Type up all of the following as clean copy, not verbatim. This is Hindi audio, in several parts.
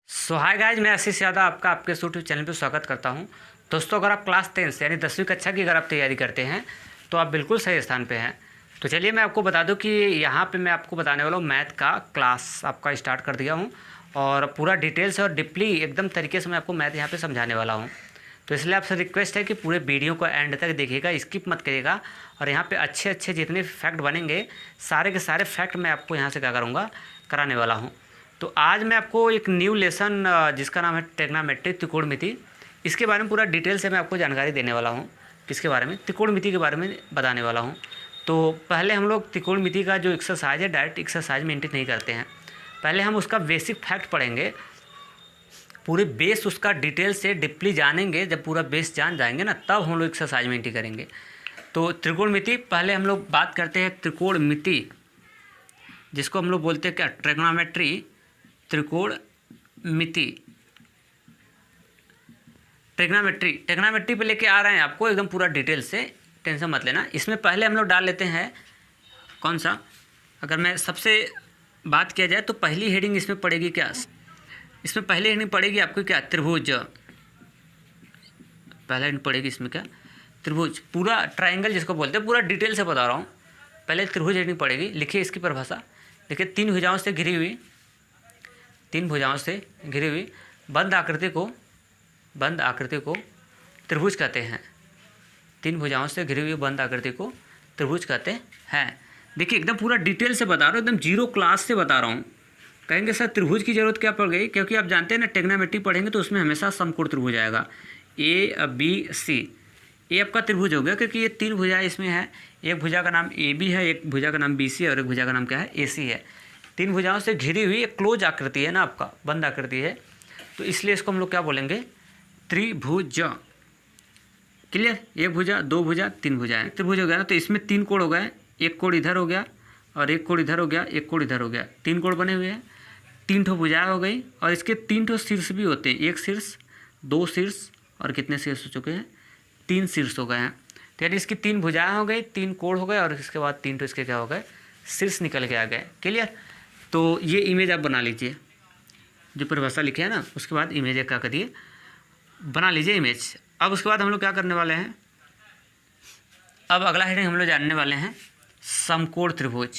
हाय गाइज, मैं आशीष यादव आपका आपके यूट्यूब चैनल पर स्वागत करता हूं। दोस्तों, अगर आप क्लास 10 यानी 10वीं कक्षा की अगर आप तैयारी करते हैं तो आप बिल्कुल सही स्थान पे हैं। तो चलिए मैं आपको बता दूं कि यहाँ पे मैं आपको बताने वाला हूँ मैथ का क्लास आपका स्टार्ट कर दिया हूँ और पूरा डिटेल्स और डीपली एकदम तरीके से मैं आपको मैथ यहाँ पर समझाने वाला हूँ। तो इसलिए आपसे रिक्वेस्ट है कि पूरे वीडियो को एंड तक देखिएगा, स्किप मत करिएगा। और यहाँ पे अच्छे अच्छे जितने फैक्ट बनेंगे सारे के सारे फैक्ट मैं आपको यहाँ से क्या करूँगा, कराने वाला हूँ। तो आज मैं आपको एक न्यू लेसन जिसका नाम है ट्रिग्नोमेट्री, त्रिकोणमिति, इसके बारे में पूरा डिटेल से मैं आपको जानकारी देने वाला हूँ। किसके बारे में? त्रिकोणमिति के बारे में बताने वाला हूँ। तो पहले हम लोग त्रिकोणमिति का जो एक्सरसाइज है डायरेक्ट एक्सरसाइज मेंटेन नहीं करते हैं। पहले हम उसका बेसिक फैक्ट पढ़ेंगे, पूरे बेस उसका डिटेल से डीपली जानेंगे। जब पूरा बेस जान जाएंगे ना, तब हम लोग एक्सरसाइज मेंटेन करेंगे। तो त्रिकोणमिति पहले हम लोग बात करते हैं। त्रिकोणमिति जिसको हम लोग बोलते हैं क्या? ट्रिग्नोमेट्री, त्रिकोणमिति, ट्रिग्नोमेट्री पे लेके आ रहे हैं आपको एकदम पूरा डिटेल से, टेंशन मत लेना। इसमें पहले हम लोग डाल लेते हैं कौन सा, अगर मैं सबसे बात किया जाए तो पहली हेडिंग इसमें पड़ेगी क्या? इसमें पहली हेडिंग पड़ेगी आपको क्या? त्रिभुज। पहला हेडिंग पड़ेगी इसमें क्या? त्रिभुज, पूरा ट्रायंगल जिसको बोलते हैं, पूरा डिटेल से बता रहा हूँ। पहले त्रिभुज हेडिंग पड़ेगी। लिखिए इसकी परिभाषा, देखिए तीन भुजाओं से घिरी हुई, तीन भुजाओं से घिरी हुई बंद आकृति को त्रिभुज कहते हैं। तीन भुजाओं से घिरी हुई बंद आकृति को त्रिभुज कहते हैं। देखिए एकदम पूरा डिटेल से बता रहा हूँ, एकदम जीरो क्लास से बता रहा हूँ। कहेंगे सर त्रिभुज की जरूरत क्या पड़ गई? क्योंकि आप जानते हैं ना, ट्रिग्नोमेट्री पढ़ेंगे तो उसमें हमेशा समकोण त्रिभुज आएगा। ए बी सी, ये आपका त्रिभुज हो गया क्योंकि ये तीन भुजाएं इसमें है। एक भुजा का नाम ए बी है, एक भुजा का नाम बी सी है और एक भुजा का नाम क्या है? ए सी है। तीन भुजाओं से घिरी हुई एक क्लोज आकृति है ना, आपका बंद आकृति है, तो इसलिए इसको हम लोग क्या बोलेंगे? त्रिभुज। क्लियर? एक भुजा, दो भुजा, तीन भुजाएं, त्रिभुज हो गया ना। तो इसमें तीन कोण हो गए, एक कोण इधर हो गया और एक कोण इधर हो गया, एक कोण इधर हो गया, तीन कोण बने हुए हैं। तीन ठो भुजाएं हो गई और इसके तीन ठो शीर्ष भी होते हैं, एक शीर्ष, दो शीर्ष और कितने शीर्ष हो चुके हैं? तीन शीर्ष हो गए हैं। तो यानी इसकी तीन भुजाएं हो गई, तीन कोण हो गए और इसके बाद तीन ठो इसके क्या हो गए? शीर्ष निकल के आ गए। क्लियर? तो ये इमेज आप बना लीजिए, जो परिभाषा लिखे है ना, उसके बाद इमेज क्या करिए, बना लीजिए इमेज। अब उसके बाद हम लोग क्या करने वाले हैं? अब अगला हेडिंग हम लोग जानने वाले हैं समकोण त्रिभुज।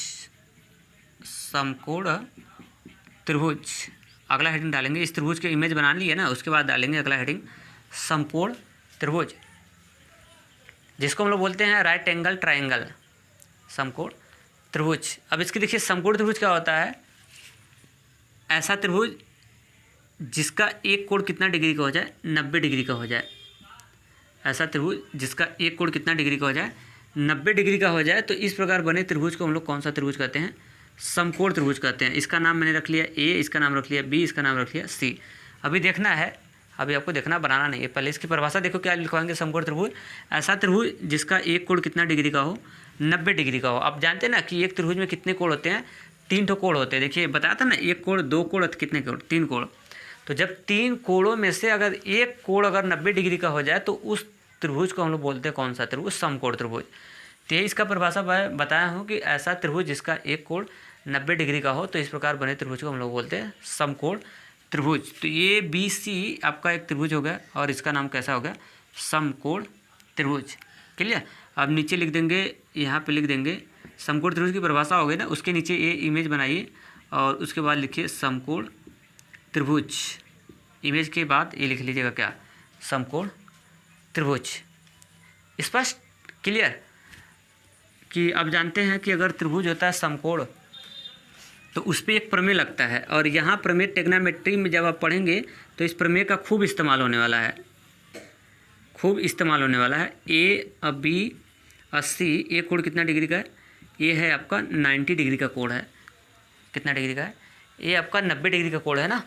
समकोण त्रिभुज अगला हेडिंग डालेंगे। इस त्रिभुज के इमेज बना लिए ना, उसके बाद डालेंगे अगला हेडिंग समकोण त्रिभुज, जिसको हम लोग बोलते हैं राइट एंगल ट्रायंगल, समकोण त्रिभुज। अब इसकी देखिए समकोण त्रिभुज क्या होता है? ऐसा त्रिभुज जिसका एक कोण कितना डिग्री का हो जाए? 90 डिग्री का हो जाए। ऐसा त्रिभुज जिसका एक कोण कितना डिग्री का हो जाए? 90 डिग्री का हो जाए। तो इस प्रकार बने त्रिभुज को हम लोग कौन सा त्रिभुज कहते हैं? समकोण त्रिभुज कहते हैं। इसका नाम मैंने रख लिया ए, इसका नाम रख लिया बी, इसका नाम रख लिया सी। अभी देखना है, अभी आपको देखना, बनाना नहीं है। पहले इसकी परिभाषा देखो क्या लिखवाएंगे? समकोण त्रिभुज, ऐसा त्रिभुज जिसका एक कोण कितना डिग्री का हो? 90 डिग्री का हो। आप जानते हैं ना कि एक त्रिभुज में कितने कोण होते हैं? तीन ठो कोण होते हैं। देखिए बताया था ना, एक कोण, दो कोण, कितने कोण? तीन कोण। तो जब तीन कोणों में से अगर एक कोण अगर 90 डिग्री का हो जाए तो उस त्रिभुज को हम लोग बोलते हैं कौन सा त्रिभुज? समकोण त्रिभुज। तो ये इसका परिभाषा बताया हूँ कि ऐसा त्रिभुज जिसका एक कोण 90 डिग्री का हो, तो इस प्रकार बने त्रिभुज को हम लोग बोलते हैं समकोण त्रिभुज। तो ये बी सी आपका एक त्रिभुज हो गया और इसका नाम कैसा हो गया? समकोण त्रिभुज। क्लियर? अब नीचे लिख देंगे, यहाँ पे लिख देंगे समकोण त्रिभुज की परिभाषा हो गई ना, उसके नीचे ये इमेज बनाइए और उसके बाद लिखिए समकोण त्रिभुज। इमेज के बाद ये लिख लीजिएगा क्या? समकोण त्रिभुज। स्पष्ट? क्लियर? कि अब जानते हैं कि अगर त्रिभुज होता है समकोण तो उस पर एक प्रमेय लगता है, और यहाँ प्रमेय ट्रिग्नोमेट्री में जब आप पढ़ेंगे तो इस प्रमेय का खूब इस्तेमाल होने वाला है, खूब इस्तेमाल होने वाला है। ए बी सी, एक कोण कितना डिग्री का है? ये है आपका 90 डिग्री का कोण है। कितना डिग्री का है? ये आपका 90 डिग्री का कोण है ना।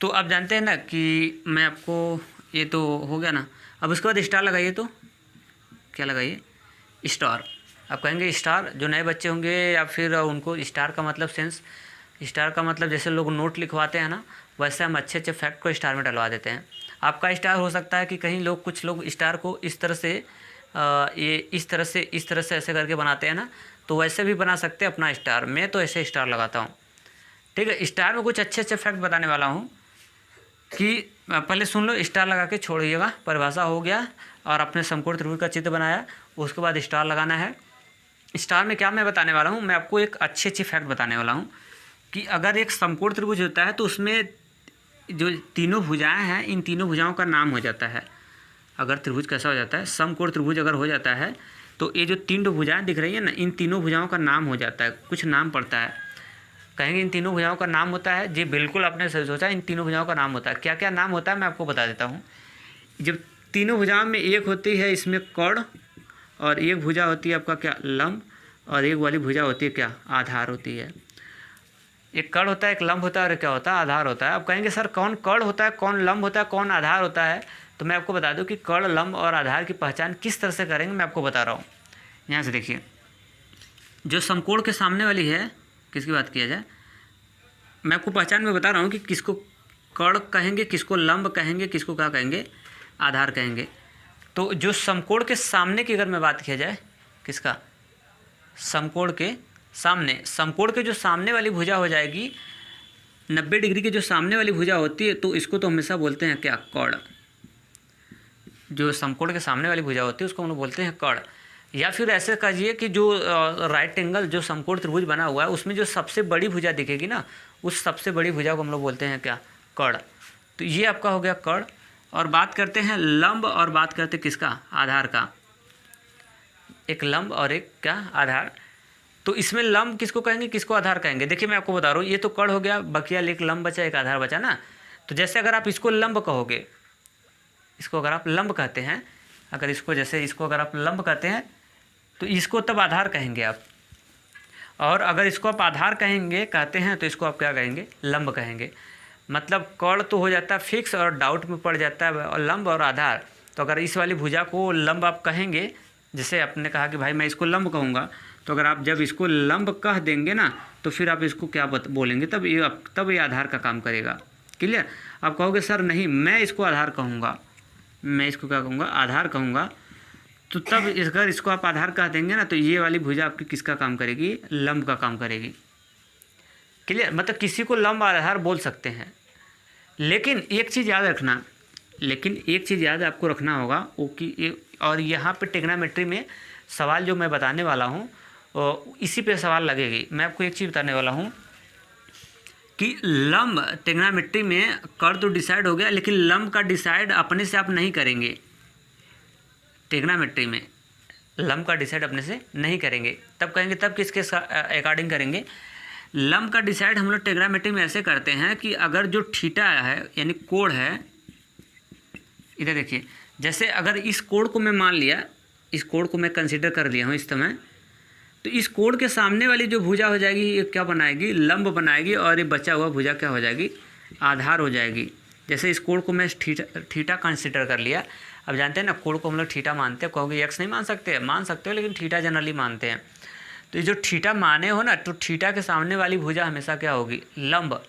तो आप जानते हैं ना कि मैं आपको, ये तो हो गया ना। अब उसके बाद स्टार लगाइए, तो क्या लगाइए? स्टार। आप कहेंगे स्टार, जो नए बच्चे होंगे या फिर उनको स्टार का मतलब सेंस, स्टार का मतलब जैसे लोग नोट लिखवाते हैं ना, वैसे हम अच्छे अच्छे फैक्ट को स्टार में डलवा देते हैं। आपका स्टार हो सकता है कि कहीं लोग, कुछ लोग स्टार को इस तरह से ये इस तरह से ऐसे करके बनाते हैं ना, तो वैसे भी बना सकते हैं अपना स्टार। मैं तो ऐसे स्टार लगाता हूँ। ठीक है। स्टार में कुछ अच्छे अच्छे फैक्ट बताने वाला हूँ कि पहले सुन लो, स्टार लगा के छोड़िएगा। परिभाषा हो गया और अपने समकोण त्रिभुज का चित्र बनाया, उसके बाद स्टार लगाना है। स्टार में क्या मैं बताने वाला हूँ, मैं आपको एक अच्छी अच्छी फैक्ट बताने वाला हूँ कि अगर एक समकोण त्रिभुज होता है तो उसमें जो तीनों भुजाएं हैं, इन तीनों भुजाओं का नाम हो जाता है। अगर त्रिभुज कैसा हो जाता है, समकोण त्रिभुज अगर हो जाता है तो ये जो तीन भुजाएं दिख रही है ना, इन तीनों भुजाओं का नाम हो जाता है, कुछ नाम पड़ता है। कहेंगे इन तीनों भुजाओं का नाम होता है, जी बिल्कुल आपने सही सोचा, इन तीनों भुजाओं का नाम होता है। क्या क्या नाम होता है मैं आपको बता देता हूँ। जब तीनों भुजाओं में एक होती है इसमें कर्ण, और एक भुजा होती है आपका क्या, लंब, और एक वाली भुजा होती है क्या, आधार होती है। एक कर्ण होता है, एक लंब होता है, और क्या होता है, आधार होता है। अब कहेंगे सर कौन कर्ण होता है, कौन लंब होता है, कौन आधार होता है, तो मैं आपको बता दूं कि कर्ण, लंब और आधार की पहचान किस तरह से करेंगे मैं आपको बता रहा हूँ। यहाँ से देखिए, जो समकोण के सामने वाली है, किसकी बात किया जाए, मैं आपको पहचान में बता रहा हूँ कि किसको कर्ण कहेंगे, किसको लंब कहेंगे, किसको क्या कहेंगे, आधार कहेंगे। तो जो समकोण के सामने की अगर मैं बात किया जाए, किसका, समकोण के सामने, समकोण के जो सामने वाली भुजा हो जाएगी 90 डिग्री की जो सामने वाली भुजा होती है, तो इसको तो हमेशा बोलते हैं क्या, कर्ण। जो समकोण के सामने वाली भुजा होती है उसको हम लोग बोलते हैं कर्ण। या फिर ऐसे कहिए कि जो राइट एंगल जो समकोण त्रिभुज बना हुआ है उसमें जो सबसे बड़ी भुजा दिखेगी ना, उस सबसे बड़ी भुजा को हम लोग बोलते हैं क्या, कर्ण। तो ये आपका हो गया कर्ण। और बात करते हैं लंब, और बात करते हैं किसका, आधार का। एक लंब और एक क्या, आधार। तो इसमें लंब किसको कहेंगे, किसको आधार कहेंगे। देखिए मैं आपको बता रहा हूँ, ये तो कर्ण हो गया, बकिया एक लंब बचा, एक आधार बचा ना। तो जैसे अगर आप इसको लंब कहोगे, इसको अगर आप लंब कहते हैं, अगर इसको जैसे इसको अगर आप लंब कहते हैं तो इसको तब आधार कहेंगे आप। और अगर इसको आप आधार कहेंगे कहते हैं तो इसको आप क्या कहेंगे, लंब कहेंगे। मतलब कर्ण तो हो जाता है फिक्स और डाउट में पड़ जाता है और लंब और आधार। तो अगर इस वाली भुजा को लंब आप कहेंगे, जैसे आपने कहा कि भाई मैं इसको लंब कहूँगा, तो अगर आप जब इसको लंब कह देंगे ना तो फिर आप इसको क्या बोलेंगे, तब ये आधार का काम करेगा। क्लियर। आप कहोगे सर नहीं मैं इसको आधार कहूँगा, मैं इसको क्या कहूँगा, आधार कहूँगा, तो तब अगर इसको आप आधार कह देंगे ना तो ये वाली भुजा आपकी किसका काम करेगी, लंब का काम करेगी। क्लियर। मतलब किसी को लंब आधार बोल सकते हैं। लेकिन एक चीज़ याद रखना, आपको रखना होगा वो कि, और यहाँ पे ट्रिग्नोमेट्री में सवाल जो मैं बताने वाला हूँ इसी पे सवाल लगेगी। मैं आपको एक चीज़ बताने वाला हूँ कि लंब ट्रिग्नोमेट्री में कर्ण तो डिसाइड हो गया, लेकिन लंब का डिसाइड अपने से आप नहीं करेंगे। ट्रिग्नोमेट्री में लंब का डिसाइड अपने से नहीं करेंगे, तब कहेंगे तब किसके अकॉर्डिंग करेंगे। लंब का डिसाइड हम लोग ट्रिग्नोमेट्री में ऐसे करते हैं कि अगर जो थीटा है यानी कोण है, इधर देखिए, जैसे अगर इस कोण को मैं मान लिया, इस कोण को मैं कंसिडर कर लिया हूँ इस समय, तो इस कोण के सामने वाली जो भुजा हो जाएगी ये क्या बनाएगी, लंब बनाएगी, और ये बचा हुआ भुजा क्या हो जाएगी, आधार हो जाएगी। जैसे इस कोण को मैं थीटा कंसिडर कर लिया। अब जानते हैं ना कोण को हम लोग थीटा मानते हैं, कहोगे एक्स नहीं मान सकते, मान सकते हो लेकिन थीटा जनरली मानते हैं। तो ये जो थीटा माने हो ना, तो थीटा के सामने वाली भुजा हमेशा क्या होगी, लंब,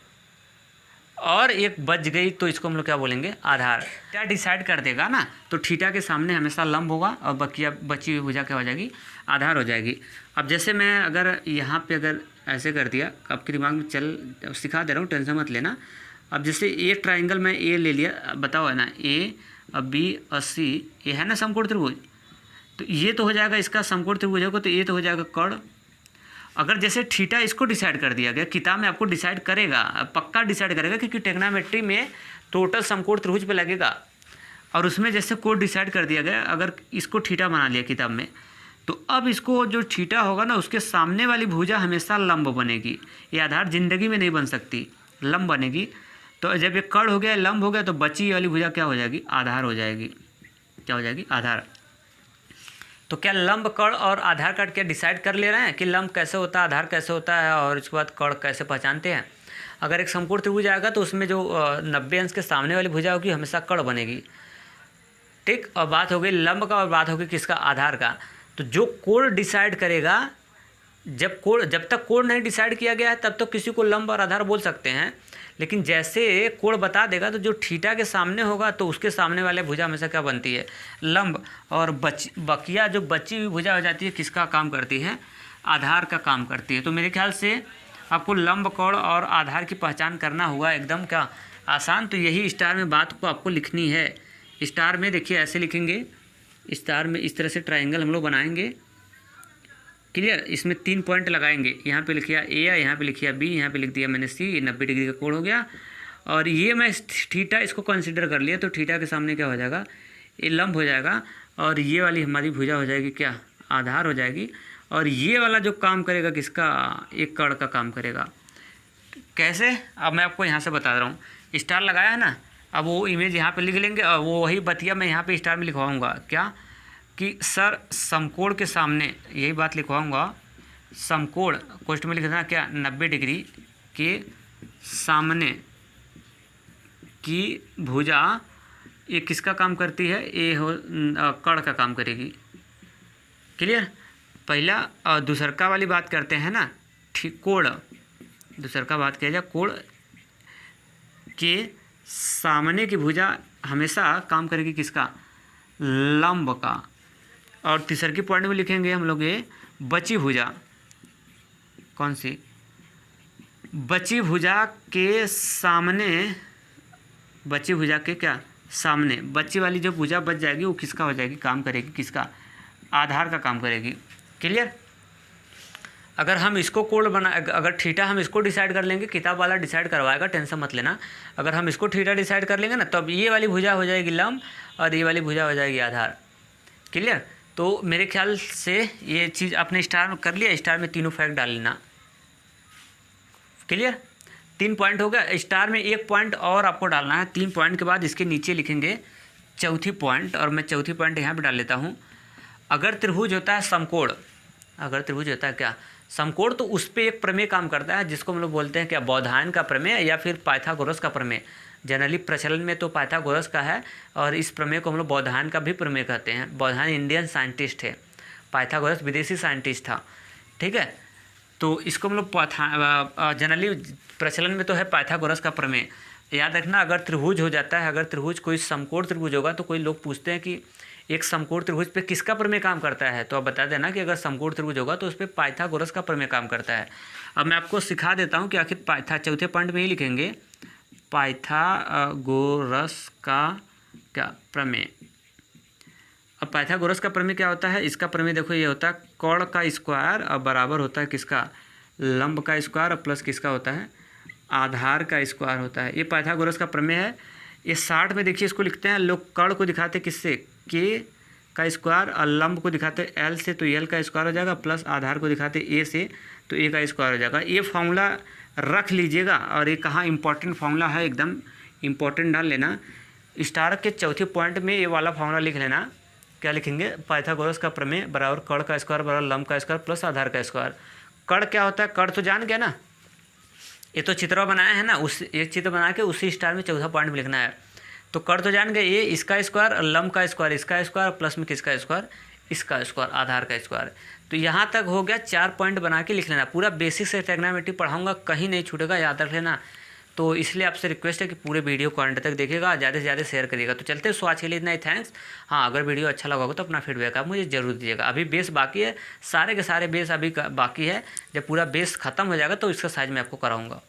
और एक बच गई तो इसको हम लोग क्या बोलेंगे, आधार। क्या डिसाइड कर देगा ना, तो थीटा के सामने हमेशा लंब होगा और बची हुई भुजा क्या हो जाएगी, आधार हो जाएगी। अब जैसे मैं अगर यहाँ पे अगर ऐसे कर दिया, आपके दिमाग में सिखा दे रहा हूँ, टेंशन मत लेना। अब जैसे ए ट्राइंगल में ए ले लिया, बताओ है ना, ए और बी और सी, ये है ना समकोण त्रिभुज, तो ये तो हो जाएगा इसका समकोण त्रिभुज होगा, तो ये तो हो जाएगा कर्ण। अगर जैसे थीटा इसको डिसाइड कर दिया गया, किताब में आपको डिसाइड करेगा, पक्का डिसाइड करेगा, क्योंकि ट्रिग्नोमेट्री में टोटल समकोण त्रिभुज पे लगेगा, और उसमें जैसे कोण डिसाइड कर दिया गया, अगर इसको थीटा बना लिया किताब में, तो अब इसको जो थीटा होगा ना उसके सामने वाली भुजा हमेशा लंब बनेगी। ये आधार जिंदगी में नहीं बन सकती, लंब बनेगी। तो जब ये कर्ण हो गया, लंब हो गया, तो बची वाली भुजा क्या हो जाएगी, आधार हो जाएगी। क्या हो जाएगी, आधार। तो क्या लंब, कर्ण और आधार का क्या डिसाइड कर ले रहे हैं कि लंब कैसे होता है, आधार कैसे होता है, और इसके बाद कर्ण कैसे पहचानते हैं। अगर एक समकोण त्रिभुज आएगा तो उसमें जो 90 अंश के सामने वाली भुजा होगी हमेशा कर्ण बनेगी। ठीक। और बात हो गई लंब का, और बात हो गई किसका, आधार का। तो जो कोण डिसाइड करेगा, जब तक कोण नहीं डिसाइड किया गया है तब तक किसी को लंब और आधार बोल सकते हैं, लेकिन जैसे कोण बता देगा तो जो थीटा के सामने होगा तो उसके सामने वाले भुजा हमेशा क्या बनती है, लंब, और बकिया जो बची हुई भुजा हो जाती है किसका काम करती है, आधार का काम करती है। तो मेरे ख्याल से आपको लंब, कोण और आधार की पहचान करना होगा, एकदम क्या आसान। तो यही स्टार में बात को आपको लिखनी है। स्टार में देखिए ऐसे लिखेंगे, स्टार में इस तरह से ट्रायंगल हम लोग बनाएंगे, क्लियर। इसमें 3 पॉइंट लगाएंगे, यहाँ पे लिखिए ए, यहाँ पे लिखिए बी, यहाँ पे लिख दिया मैंने सी, ये 90 डिग्री का कोण हो गया। और ये मैं थीटा इसको कंसिडर कर लिया, तो थीटा के सामने क्या हो जाएगा, ये लंब हो जाएगा, और ये वाली हमारी भुजा हो जाएगी क्या, आधार हो जाएगी। और ये वाला जो काम करेगा किसका, एक कर्ण का काम करेगा। कैसे, अब मैं आपको यहाँ से बता रहा हूँ। स्टार लगाया है ना, अब वो इमेज यहाँ पे लिख लेंगे, और वो वही बतिया मैं यहाँ पे स्टार में लिखवाऊँगा क्या, कि सर समकोण के सामने, यही बात लिखवाऊँगा, समकोण कोष्ठ में लिखना क्या, 90 डिग्री के सामने की भुजा ये किसका काम करती है, ये हो कर्ण का काम करेगी, क्लियर। पहला और दूसरका वाली बात करते हैं ना, ठीक, कोण, दूसरका बात किया जाए, कोण के सामने की भुजा हमेशा काम करेगी किसका, लंब का। और तीसर की पॉइंट में लिखेंगे हम लोग ये बची भुजा, कौन सी, बची भुजा के सामने, बची भुजा के क्या सामने, बची वाली जो भुजा बच जाएगी वो किसका हो जाएगी, काम करेगी किसका, आधार का काम करेगी, क्लियर। अगर हम इसको कोण बना, अगर थीटा हम इसको डिसाइड कर लेंगे, किताब वाला डिसाइड करवाएगा, टेंशन मत लेना। अगर हम इसको थीटा डिसाइड कर लेंगे ना, तो अब ये वाली भुजा हो जाएगी लंब और ये वाली भुजा हो जाएगी आधार, क्लियर। तो मेरे ख्याल से ये चीज़ आपने स्टार में कर लिया, स्टार में तीनों फैक्ट डाल लेना, क्लियर। 3 पॉइंट हो गया, स्टार में 1 पॉइंट और आपको डालना है। 3 पॉइंट के बाद इसके नीचे लिखेंगे चौथी पॉइंट, और मैं चौथी पॉइंट यहाँ पे डाल लेता हूँ। अगर त्रिभुज होता है समकोण, अगर त्रिभुज होता है क्या समकोण, तो उस पर एक प्रमेय काम करता है, जिसको हम लोग बोलते हैं क्या, बौधायन का प्रमेय या फिर पाइथागोरस का प्रमेय। जनरली प्रचलन में तो पाइथागोरस का है, और इस प्रमेय को हम लोग बौधायन का भी प्रमेय कहते हैं। बौधायन इंडियन साइंटिस्ट है, पाइथागोरस विदेशी साइंटिस्ट था, ठीक है। तो इसको हम लोग जनरली प्रचलन में तो है पाइथागोरस का प्रमेय। याद रखना, अगर त्रिभुज हो जाता है, अगर त्रिभुज कोई समकोण त्रिभुज होगा, तो कोई लोग पूछते हैं कि एक समकोण त्रिभुज पे किसका प्रमेय काम करता है, तो आप बता देना कि अगर समकोण त्रिभुज होगा तो उस पर पाइथागोरस का प्रमेय काम करता है। अब मैं आपको सिखा देता हूँ कि आखिर चौथे पॉइंट में ही लिखेंगे पाइथागोरस का क्या प्रमेय। अब पाइथागोरस का प्रमेय क्या होता है, इसका प्रमेय देखो ये होता है कोण का स्क्वायर और बराबर होता है किसका, लंब का स्क्वायर, और प्लस किसका होता है, आधार का स्क्वायर होता है। ये पाइथागोरस का प्रमेय है। ये 60 में देखिए इसको लिखते हैं लोग, कोण को दिखाते किससे, के का स्क्वायर, और लंब को दिखाते एल से, तो एल का स्क्वायर हो जाएगा, प्लस आधार को दिखाते ए से, तो ए का स्क्वायर हो जाएगा। ये फॉर्मूला रख लीजिएगा, और ये कहाँ इंपॉर्टेंट फॉर्मूला है, एकदम इंपॉर्टेंट डाल लेना। स्टार के चौथे पॉइंट में ये वाला फॉर्मूला लिख लेना, क्या लिखेंगे, पाइथागोरस का प्रमेय बराबर कोण का स्क्वायर बराबर लंब का स्क्वायर प्लस आधार का स्क्वायर। कोण क्या होता है, कोण तो जान गया ना, ये तो चित्र बनाया है ना, उस एक चित्र बना के उसी स्टार में चौथा पॉइंट में लिखना है। तो कोण तो जान गए, ये इसका स्क्वायर, लंब का स्क्वायर इसका स्क्वायर, प्लस में किसका स्क्वायर, इसका स्क्वायर, आधार का स्क्वायर। तो यहाँ तक हो गया, 4 पॉइंट बना के लिख लेना। पूरा बेसिक से ट्रिग्नोमेट्री पढ़ाऊँगा, कहीं नहीं छूटेगा, याद रख लेना। तो इसलिए आपसे रिक्वेस्ट है कि पूरे वीडियो को अंत तक देखिएगा, ज़्यादा से ज़्यादा शेयर करिएगा। तो चलते हैं, सो आज के लिए इतना ही, थैंक्स। हाँ, अगर वीडियो अच्छा लगा हो तो अपना फीडबैक आप मुझे जरूर दीजिएगा। अभी बेस बाकी है, सारे के सारे बेस अभी बाकी है। जब पूरा बेस खत्म हो जाएगा तो इसका साइज मैं आपको कराऊँगा।